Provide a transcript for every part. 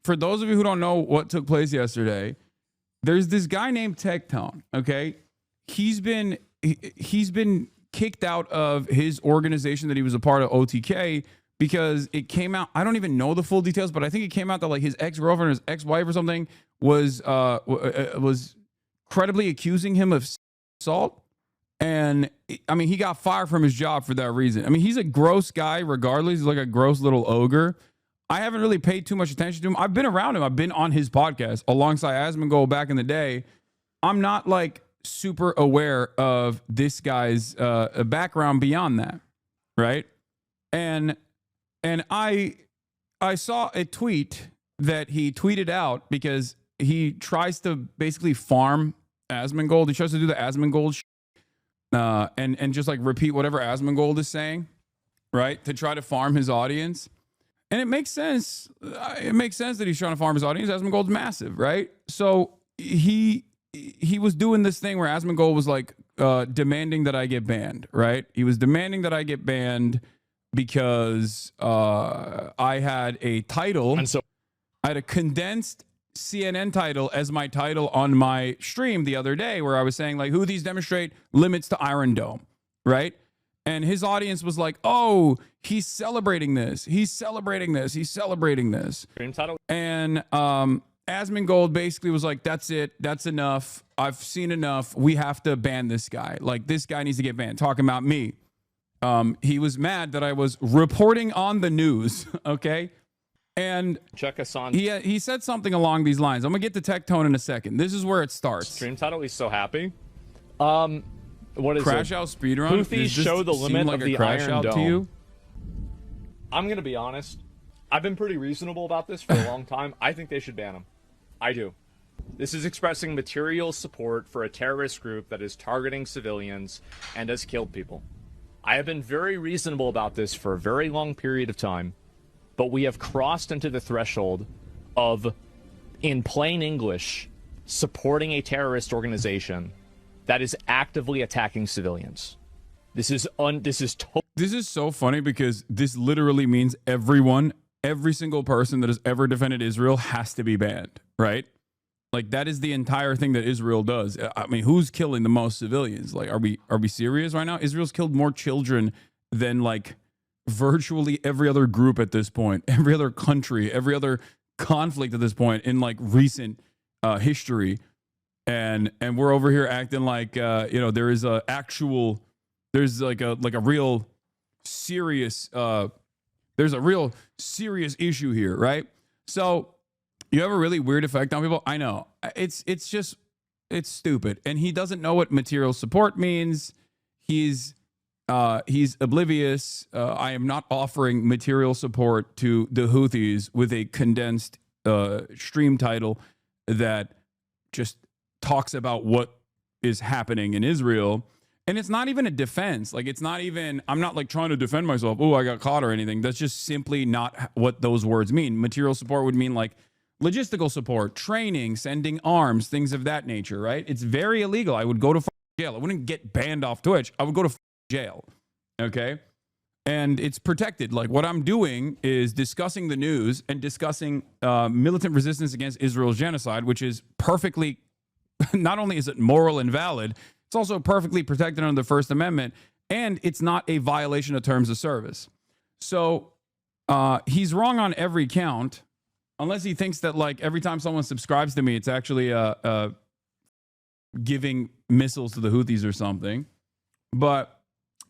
for those of you who don't know what took place yesterday, there's this guy named Tectone. Okay, he's been kicked out of his organization that he was a part of, OTK, because it came out. I don't even know the full details, but I think it came out that like his ex-girlfriend or his ex-wife or something was credibly accusing him of assault. And I mean, he got fired from his job for that reason. I mean, he's a gross guy regardless. He's like a gross little ogre. I haven't really paid too much attention to him. I've been around him. I've been on his podcast alongside Asmongold back in the day. I'm not like super aware of this guy's background beyond that, right? And I saw a tweet that he tweeted out because he tries to basically farm Asmongold. He tries to do the Asmongold and just like repeat whatever Asmongold is saying, right? To try to farm his audience. And it makes sense. It makes sense that he's trying to farm his audience. Asmongold's massive, right? So he was doing this thing where Asmongold was like demanding that I get banned, right? He was demanding that I get banned because I had a title. And so I had a condensed CNN title as my title on my stream the other day, where I was saying like, Houthis demonstrate limits to Iron Dome, right? And his audience was like, oh, he's celebrating this. He's celebrating this. He's celebrating this. And Asmongold basically was like, that's it. That's enough. I've seen enough. We have to ban this guy. Like, this guy needs to get banned. Talking about me. He was mad that I was reporting on the news. Okay. And check Hasan. He said something along these lines. I'm going to get to Tectone in a second. This is where it starts. Stream title, he's so happy. What is Crash it? Out speedrun? Houthis show the limit like of the crash Iron out Dome. to you? I'm going to be honest. I've been pretty reasonable about this for a long time. I think they should ban him. I do. This is expressing material support for a terrorist group that is targeting civilians and has killed people. I have been very reasonable about this for a very long period of time, but we have crossed into the threshold of, in plain English, supporting a terrorist organization that is actively attacking civilians. This is so funny because this literally means every single person that has ever defended Israel has to be banned, right? Like, that is the entire thing that Israel does. I mean, who's killing the most civilians? Like, are we serious right now? Israel's killed more children than like virtually every other group at this point, every other country, every other conflict at this point in like recent history. And we're over here acting like there is a actual, there's like a real serious there's a real serious issue here, right? So you have a really weird effect on people. I know it's stupid, and he doesn't know what material support means. He's oblivious. I am not offering material support to the Houthis with a condensed stream title that just talks about what is happening in Israel. And it's not even a defense. Like, it's not even, I'm not like trying to defend myself. Oh, I got caught or anything. That's just simply not what those words mean. Material support would mean like logistical support, training, sending arms, things of that nature, right? It's very illegal. I would go to jail. I wouldn't get banned off Twitch. I would go to jail. Okay. And it's protected. Like, what I'm doing is discussing the news and discussing militant resistance against Israel's genocide, which is perfectly, not only is it moral and valid, it's also perfectly protected under the First Amendment, and it's not a violation of terms of service. So he's wrong on every count, unless he thinks that like every time someone subscribes to me, it's actually giving missiles to the Houthis or something. But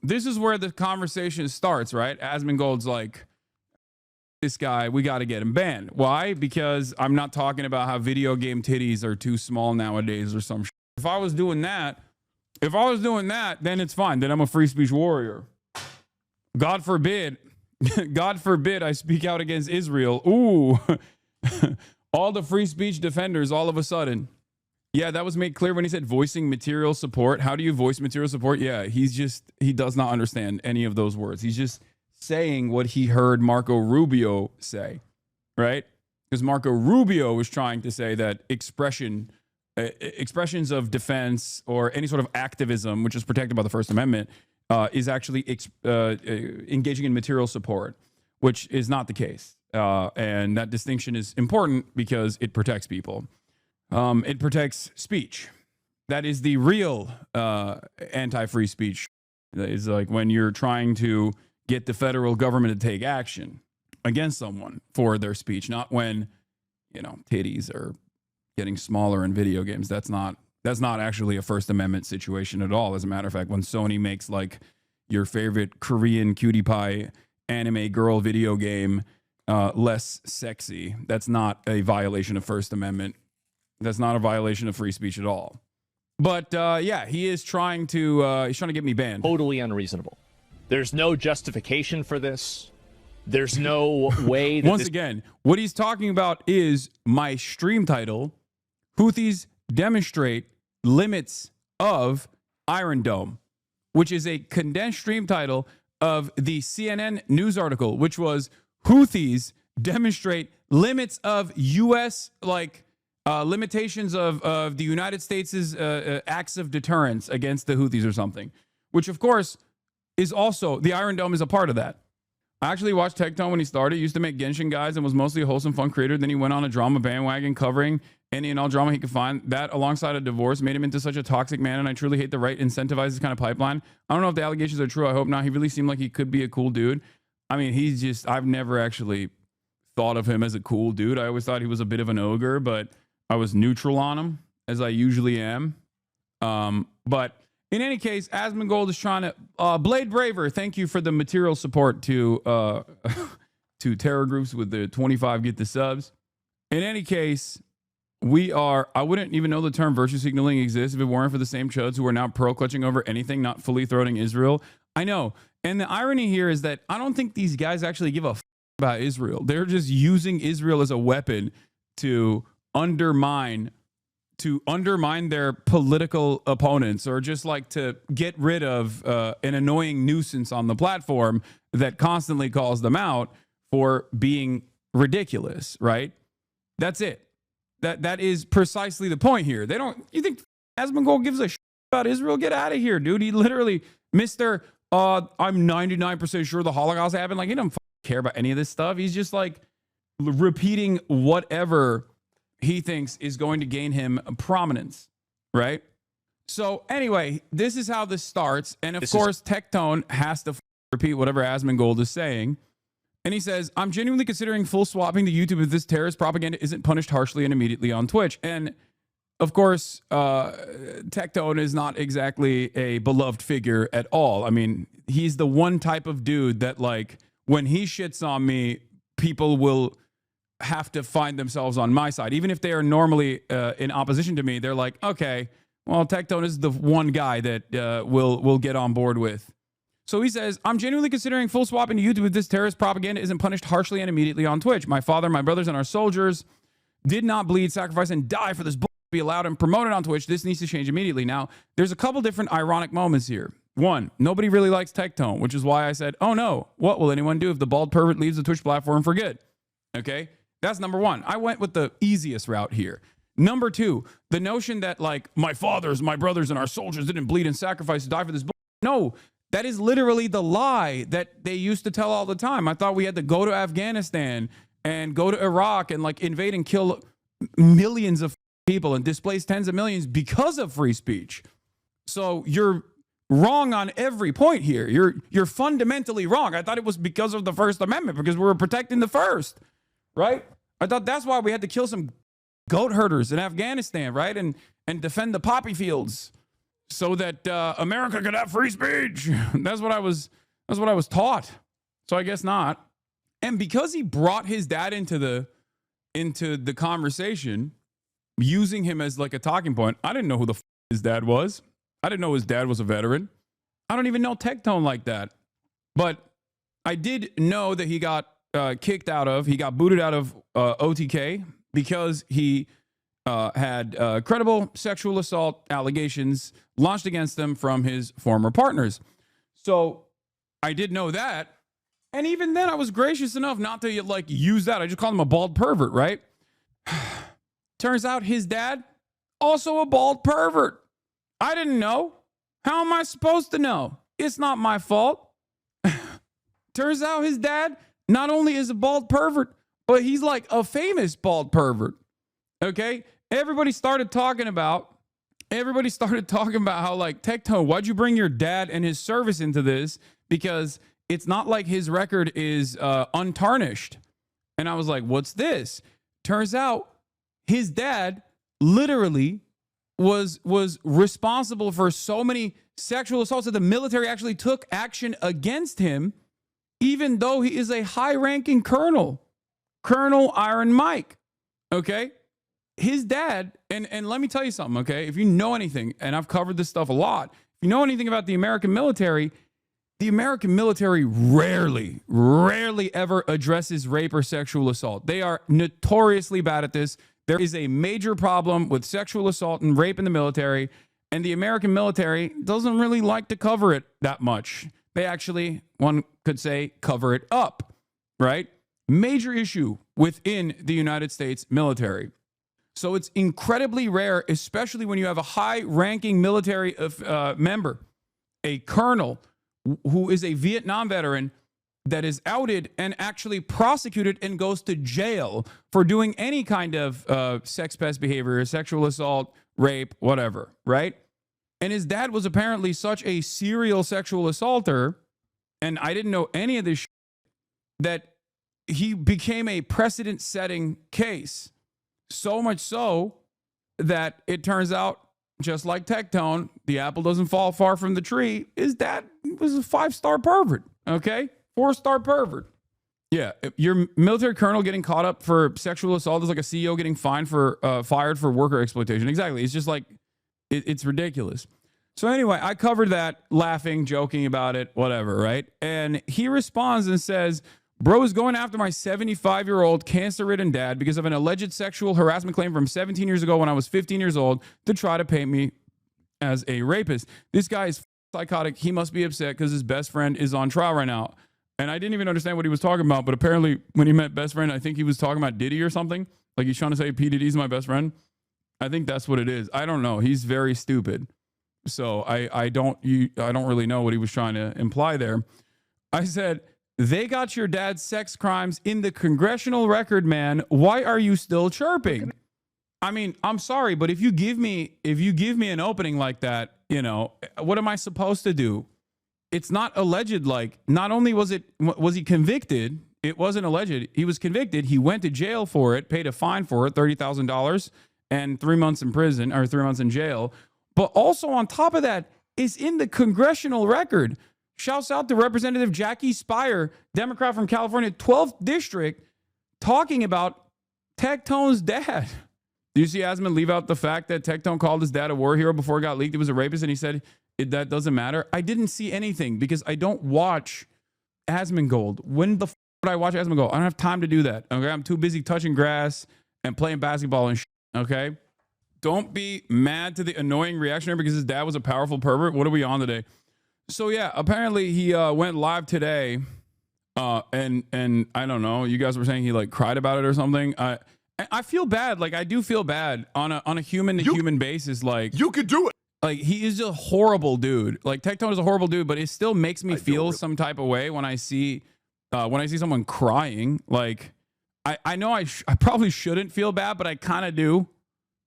this is where the conversation starts, right? Asmongold's like, this guy, we got to get him banned. Why? Because I'm not talking about how video game titties are too small nowadays or some shit. If I was doing that, then it's fine. Then I'm a free speech warrior. God forbid I speak out against Israel. Ooh, all the free speech defenders all of a sudden. Yeah, that was made clear when he said voicing material support. How do you voice material support? Yeah, he does not understand any of those words. He's just saying what he heard Marco Rubio say, right? Because Marco Rubio was trying to say that expressions of defense or any sort of activism, which is protected by the First Amendment, is actually engaging in material support, which is not the case. And that distinction is important because it protects people. It protects speech. That is the real anti-free speech. It's like when you're trying to get the federal government to take action against someone for their speech, not when, titties are getting smaller in video games. That's not actually a First Amendment situation at all. As a matter of fact, when Sony makes like your favorite Korean cutie pie anime girl video game less sexy, that's not a violation of First Amendment. That's not a violation of free speech at all. But yeah, he is trying to get me banned. Totally unreasonable. There's no justification for this. There's no way that Once again, what he's talking about is my stream title, Houthis Demonstrate Limits of Iron Dome, which is a condensed stream title of the CNN news article, which was Houthis Demonstrate Limits of U.S. Limitations of the United States' acts of deterrence against the Houthis or something, which of course is also, the Iron Dome is a part of that. I actually watched Tectone when he started. He used to make Genshin guides and was mostly a wholesome, fun creator. Then he went on a drama bandwagon covering any and all drama he could find. That, alongside a divorce, made him into such a toxic man, and I truly hate the right incentivizes kind of pipeline. I don't know if the allegations are true. I hope not. He really seemed like he could be a cool dude. I mean, I've never actually thought of him as a cool dude. I always thought he was a bit of an ogre, but I was neutral on him, as I usually am. But in any case, Asmongold is trying to... Blade Braver, thank you for the material support to terror groups with the 25 get the subs. In any case, I wouldn't even know the term virtue signaling exists if it weren't for the same chuds who are now pearl-clutching over anything, not fully throating Israel. I know. And the irony here is that I don't think these guys actually give a about Israel. They're just using Israel as a weapon to undermine their political opponents, or just like to get rid of an annoying nuisance on the platform that constantly calls them out for being ridiculous, right? That's it. That is precisely the point here. You think Asmongold gives a shit about Israel? Get out of here, dude. He literally, Mr. I'm 99% sure the Holocaust happened. Like, he doesn't care about any of this stuff. He's just like repeating whatever he thinks is going to gain him prominence, right? So anyway, this is how this starts. And of course, Tectone has to repeat whatever Asmongold is saying. And he says, I'm genuinely considering full swapping to YouTube if this terrorist propaganda isn't punished harshly and immediately on Twitch. And of course, Tectone is not exactly a beloved figure at all. I mean, he's the one type of dude that, like, when he shits on me, people will have to find themselves on my side. Even if they are normally in opposition to me, they're like, okay, well, Tectone is the one guy that we'll get on board with. So he says, I'm genuinely considering full swapping to YouTube if this terrorist propaganda isn't punished harshly and immediately on Twitch. My father, my brothers, and our soldiers did not bleed, sacrifice, and die for this bull to be allowed and promoted on Twitch. This needs to change immediately. Now, there's a couple different ironic moments here. One, nobody really likes Tectone, which is why I said, oh no, what will anyone do if the bald pervert leaves the Twitch platform for good? Okay? That's number one. I went with the easiest route here. Number two, the notion that, like, my fathers, my brothers, and our soldiers didn't bleed and sacrifice to die for this. No, that is literally the lie that they used to tell all the time. I thought we had to go to Afghanistan and go to Iraq and, like, invade and kill millions of people and displace tens of millions because of free speech. So you're wrong on every point here. You're fundamentally wrong. I thought it was because of the First Amendment, because we were protecting the first. Right? I thought that's why we had to kill some goat herders in Afghanistan, right? And defend the poppy fields so that America could have free speech. That's what I was taught. So I guess not. And because he brought his dad into the conversation, using him as like a talking point, I didn't know who the his dad was. I didn't know his dad was a veteran. I don't even know Tectone like that. But I did know that he got he got booted out of OTK because he had credible sexual assault allegations launched against him from his former partners. So I did know that. And even then I was gracious enough not to, like, use that. I just called him a bald pervert, right? Turns out his dad, also a bald pervert. I didn't know. How am I supposed to know? It's not my fault. Turns out his dad not only is a bald pervert, but he's like a famous bald pervert. Okay. Everybody started talking about how, like, Tectone, why'd you bring your dad and his service into this? Because it's not like his record is untarnished. And I was like, what's this? Turns out his dad literally was responsible for so many sexual assaults that the military actually took action against him, even though he is a high-ranking colonel, Colonel Iron Mike. Okay? His dad, and let me tell you something, okay? If you know anything, and I've covered this stuff a lot, if you know anything about the American military rarely ever addresses rape or sexual assault. They are notoriously bad at this. There is a major problem with sexual assault and rape in the military, and the American military doesn't really like to cover it that much. They actually, one could say, cover it up, right? Major issue within the United States military. So it's incredibly rare, especially when you have a high-ranking military member, a colonel who is a Vietnam veteran that is outed and actually prosecuted and goes to jail for doing any kind of sex pest behavior, sexual assault, rape, whatever, right? And his dad was apparently such a serial sexual assaulter, and I didn't know any of this that he became a precedent-setting case. So much so that it turns out, just like Tectone, the apple doesn't fall far from the tree. His dad was a 5-star pervert, okay? 4-star pervert. Yeah, your military colonel getting caught up for sexual assault is like a CEO getting fired for worker exploitation. Exactly. It's just like, it's ridiculous. So anyway, I covered that, laughing, joking about it, whatever, right? And he responds and says, bro is going after my 75-year-old cancer-ridden dad because of an alleged sexual harassment claim from 17 years ago when I was 15 years old to try to paint me as a rapist. This guy is psychotic. He must be upset because his best friend is on trial right now. And I didn't even understand what he was talking about, but apparently when he meant best friend, I think he was talking about Diddy or something. Like he's trying to say P. Diddy's my best friend. I think that's what it is. I don't know. He's very stupid. So I don't really know what he was trying to imply there. I said, they got your dad's sex crimes in the congressional record, man. Why are you still chirping? I mean, I'm sorry, but if you give me an opening like that, you know, what am I supposed to do? It's not alleged. Like, not only was he convicted, it wasn't alleged. He was convicted. He went to jail for it, paid a fine for it, $30,000 and 3 months in prison or 3 months in jail. But also on top of that, is in the congressional record. Shouts out to Representative Jackie Spire, Democrat from California, 12th District, talking about Tectone's dad. Do you see Asman leave out the fact that Tectone called his dad a war hero before it got leaked? He was a rapist, and he said that doesn't matter. I didn't see anything because I don't watch Asmongold. When the would I watch Asmongold? I don't have time to do that. Okay, I'm too busy touching grass and playing basketball and shit. Okay, don't be mad to the annoying reactionary because his dad was a powerful pervert. What are we on today? So yeah, apparently he went live today, and I don't know. You guys were saying he like cried about it or something. I feel bad. Like I do feel bad on a human to human basis. Like you could do it. Like he is a horrible dude. Like Tectone is a horrible dude, but it still makes me feel some type of way when I see someone crying. Like I know I probably shouldn't feel bad, but I kind of do.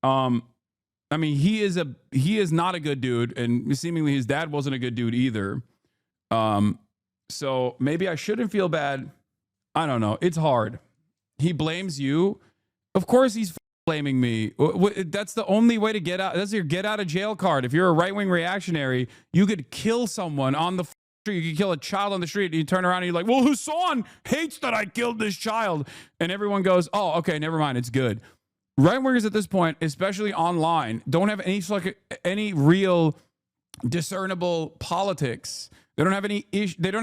I mean, he is not a good dude, and seemingly his dad wasn't a good dude either. So maybe I shouldn't feel bad. I don't know. It's hard. He blames you. Of course he's blaming me. That's the only way to get out. That's your get out of jail card. If you're a right-wing reactionary, you could kill someone on the street. You could kill a child on the street, and you turn around and you're like, well, Hasan hates that I killed this child. And everyone goes, oh, okay, never mind. It's good. Right-wingers at this point, especially online, don't have any real discernible politics. They don't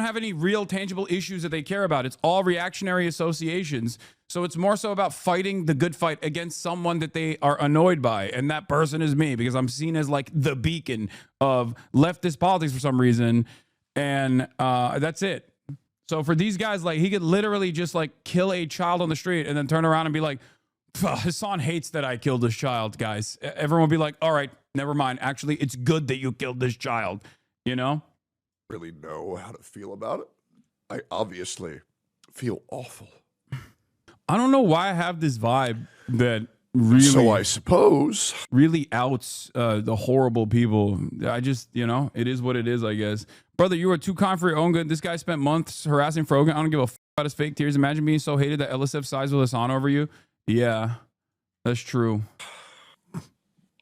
have any real tangible issues that they care about. It's all reactionary associations. So it's more so about fighting the good fight against someone that they are annoyed by. And that person is me because I'm seen as like the beacon of leftist politics for some reason. And that's it. So for these guys, like he could literally just like kill a child on the street and then turn around and be like, Hasan hates that I killed this child, guys. Everyone will be like, all right, never mind. Actually, it's good that you killed this child, you know? Really know how to feel about it. I obviously feel awful. I don't know why I have this vibe that really, So I suppose. really outs the horrible people. I just, it is what it is, I guess. Brother, you were too kind for your own good. This guy spent months harassing Frogan. I don't give a f about his fake tears. Imagine being so hated that LSF sides with Hasan over you. Yeah, that's true.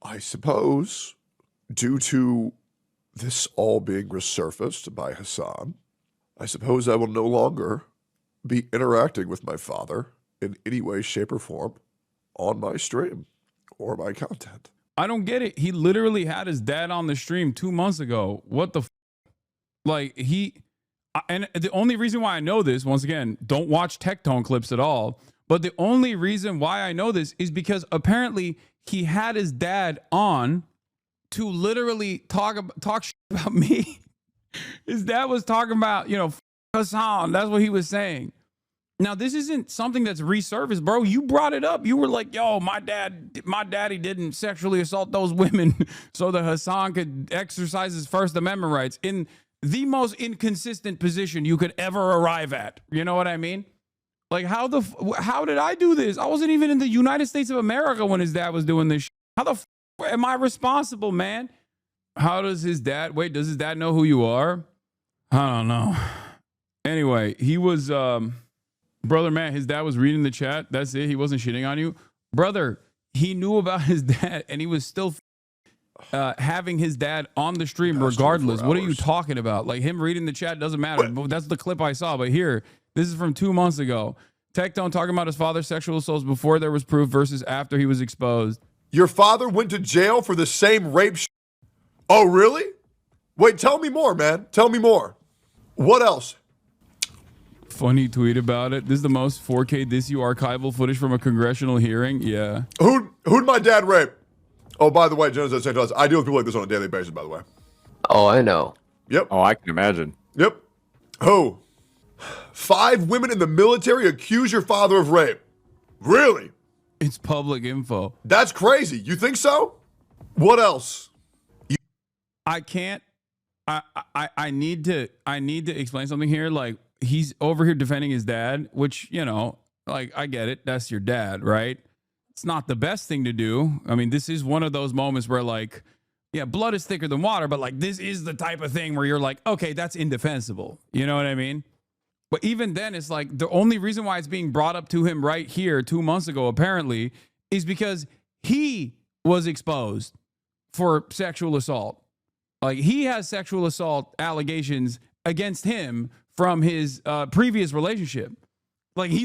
I suppose, due to this all being resurfaced by Hasan, I suppose I will no longer be interacting with my father in any way, shape, or form on my stream or my content. I don't get it. He literally had his dad on the stream 2 months ago. What the f? Like, and the only reason why I know this, once again, don't watch Tectone clips at all, but the only reason why I know this is because apparently he had his dad on to literally talk shit about me. His dad was talking about, Hasan. That's what he was saying. Now, this isn't something that's resurfaced, bro. You brought it up. You were like, yo, my daddy didn't sexually assault those women so that Hasan could exercise his First Amendment rights in the most inconsistent position you could ever arrive at. You know what I mean? Like, how did I do this? I wasn't even in the United States of America when his dad was doing this shit. How the am I responsible, man? How does his dad, does his dad know who you are? I don't know. Anyway, he was, brother, man, his dad was reading the chat. That's it. He wasn't shitting on you. Brother, he knew about his dad and he was still having his dad on the stream regardless. What are you talking about? Like, him reading the chat doesn't matter. But that's the clip I saw. But here, this is from 2 months ago. Tectone talking about his father's sexual assaults before there was proof versus after he was exposed. Your father went to jail for the same rape. Oh, really? Wait, tell me more, man. Tell me more. What else? Funny tweet about it. This is the most 4K this you archival footage from a congressional hearing. Yeah. Who'd my dad rape? Oh, by the way, Genesis St. Thomas, I deal with people like this on a daily basis, by the way. Oh, I know. Yep. Oh, I can imagine. Yep. Who? 5 women in the military accuse your father of rape. Really? It's public info. That's crazy. You think so? What else? I can't. I need to explain something here. Like, he's over here defending his dad, which, like, I get it. That's your dad, right? It's not the best thing to do. I mean, this is one of those moments where, like, yeah, blood is thicker than water, but, like, this is the type of thing where you're like, okay, that's indefensible. You know what I mean? But even then, it's like the only reason why it's being brought up to him right here 2 months ago, apparently, is because he was exposed for sexual assault. Like, he has sexual assault allegations against him from his previous relationship. Like, he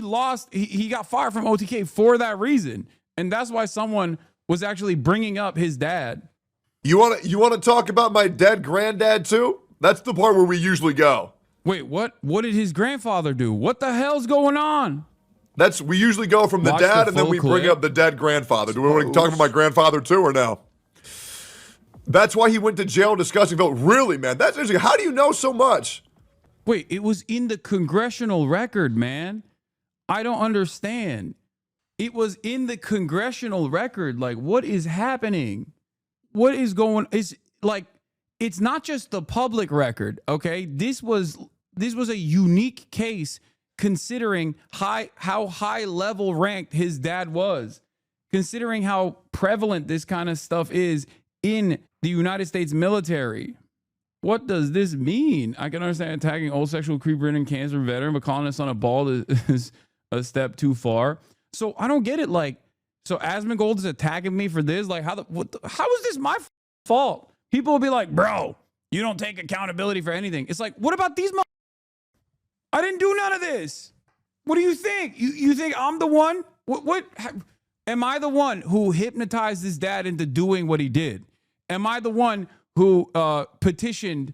got fired from OTK for that reason. And that's why someone was actually bringing up his dad. You want to talk about my dead granddad too? That's the part where we usually go. Wait, what? What did his grandfather do? What the hell's going on? We usually go from the dad and then we bring up the dead grandfather. Do we want to talk about my grandfather too or no? That's why he went to jail discussing vote. Really, man? That's interesting. How do you know so much? Wait, it was in the congressional record, man. I don't understand. It was in the congressional record. Like, what is happening? What is going? It's like, it's not just the public record. Okay, this was a unique case considering how high level ranked his dad was, considering how prevalent this kind of stuff is in the United States military. What does this mean? I can understand attacking old sexual creep-ridden cancer veteran, but calling his son a bald is a step too far. So I don't get it. Like, so Asmongold is attacking me for this? Like, how is this my fault? People will be like, bro, you don't take accountability for anything. It's like, what about these? I didn't do none of this. What do you think? You think I'm the one? What am I the one who hypnotized his dad into doing what he did? Am I the one who petitioned,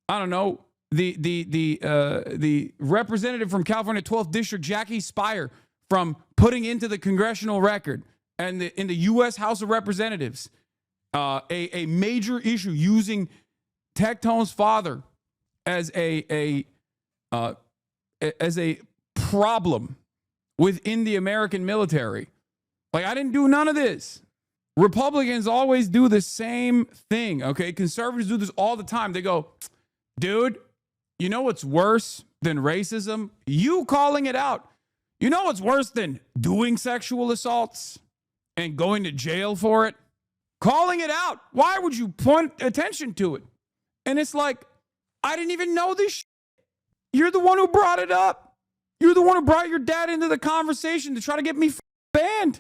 I don't know, the representative from California 12th District, Jackie Spire, from putting into the congressional record and in the U.S. House of Representatives a major issue using Tectone's father as a problem within the American military? Like, I didn't do none of this. Republicans always do the same thing, okay? Conservatives do this all the time. They go, dude, you know what's worse than racism? You calling it out. You know what's worse than doing sexual assaults and going to jail for it? Calling it out. Why would you point attention to it? And it's like, I didn't even know this shit. You're the one who brought it up. You're the one who brought your dad into the conversation to try to get me banned.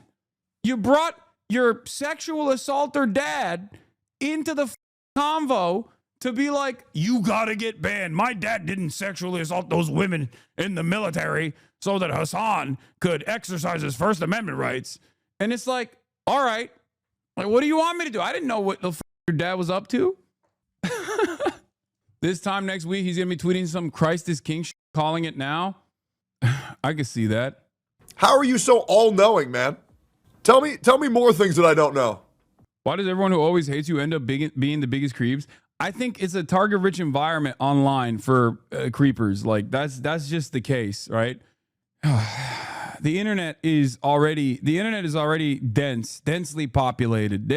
You brought your sexual assaulter dad into the convo to be like, you gotta get banned. My dad didn't sexually assault those women in the military so that Hasan could exercise his First Amendment rights. And it's like, all right, like, what do you want me to do? I didn't know what the your dad was up to. This time next week, he's gonna be tweeting some Christ is King shit, calling it now. I can see that. How are you so all-knowing, man? Tell me more things that I don't know. Why does everyone who always hates you end up being the biggest creeps? I think it's a target-rich environment online for creepers. Like that's just the case, right? The internet is already densely populated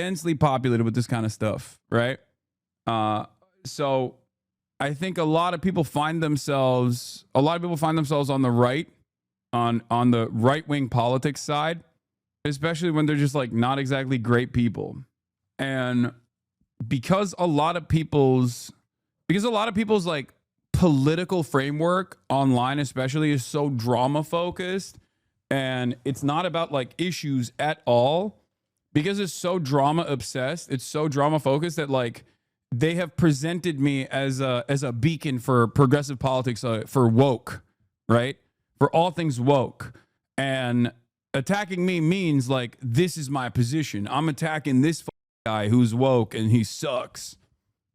with this kind of stuff, right? So I think a lot of people find themselves on the right, on the right-wing politics side, especially when they're just like not exactly great people. And because a lot of people's like political framework online especially is so drama focused, and it's not about like issues at all, because it's so drama obsessed, it's so drama focused that like they have presented me as a beacon for progressive politics, for woke, right? For all things woke. And attacking me means like, this is my position. I'm attacking this guy who's woke and he sucks.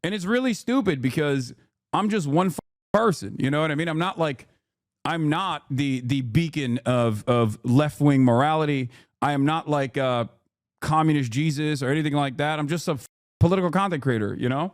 And it's really stupid because I'm just one person. You know what I mean? I'm not the beacon of left-wing morality. I am not like communist Jesus or anything like that. I'm just a political content creator, you know?